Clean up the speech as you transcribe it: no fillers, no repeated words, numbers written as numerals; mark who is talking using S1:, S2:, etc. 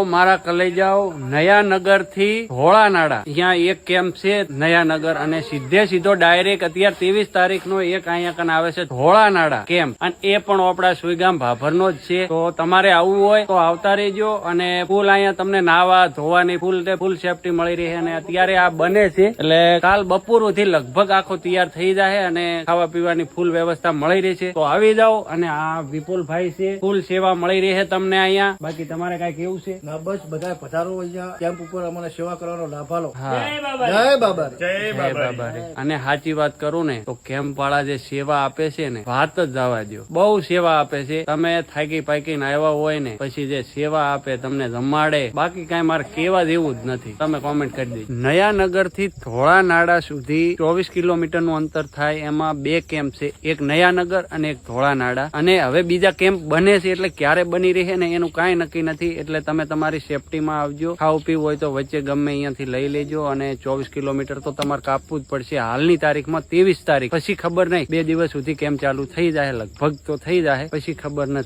S1: મારા કલેજાઓ નયાનગર થી ધોળાનાડા અહીંયા એક કેમ્પ છે નયાનગર અને સીધો ડાયરેક્ટ અત્યારે 23 તારીખ નો એક અહીંયા કન આવે છે ધોળાનાડા કેમ્પ અને એ પણ આપડા સુઈગામ ભાભર નો જ છે. તો તમારે આવવું હોય તો આવતા રહેજો અને ફૂલ અહીંયા તમને નાવા ધોવાની ફૂલ સેફટી મળી રહી અને અત્યારે આ બને છે એટલે કાલ બપોર થી લગભગ આખો તૈયાર થઈ જાય અને ખાવા પીવાની ફૂલ વ્યવસ્થા મળી રહી છે. તો આવી જાઓ અને આ વિપુલભાઈ છે ફૂલ સેવા મળી રહી છે તમને અહીંયા. બાકી તમારે કઈ કેવું છે?
S2: ના બસ બધા પધારો અહીંયા કેમ્પ ઉપર અમને સેવા કરવાનો લાભ આલો.
S1: જય બાબા. અને સાચી વાત કરું ને તો કેમ્પ વાળા જે સેવા આપે છે ને વાત જ જવા દો, બહુ સેવા આપે છે. તમે થાકી પાકીને આવ્યા હોય ને પછી જે સેવા આપે તમને જમાડે, બાકી કઈ મારે કેવા જેવું જ નથી. તમે કોમેન્ટ કરી દેજો. નયાનગર થી ધોળાનાડા સુધી 24 કિલોમીટર નું અંતર થાય. એમાં બે કેમ્પ છે, એક નયાનગર અને એક ધોળાનાડા. અને હવે બીજા કેમ્પ બને છે એટલે ક્યારે બની રહે ને એનું કઈ નક્કી નથી. એટલે તમે તમારી સેફટીમાં આવજો. ખાવું પીવું હોય તો વચ્ચે ગમે અહીંયાથી લઈ લેજો. અને 24 કિલોમીટર તો તમારે કાપવું જ પડશે. હાલની તારીખમાં 23 તારીખ, પછી ખબર નહીં 2 દિવસ સુધી કેમ્પ ચાલુ થઈ જાય, લગભગ તો થઈ જાય, પછી ખબર નથી.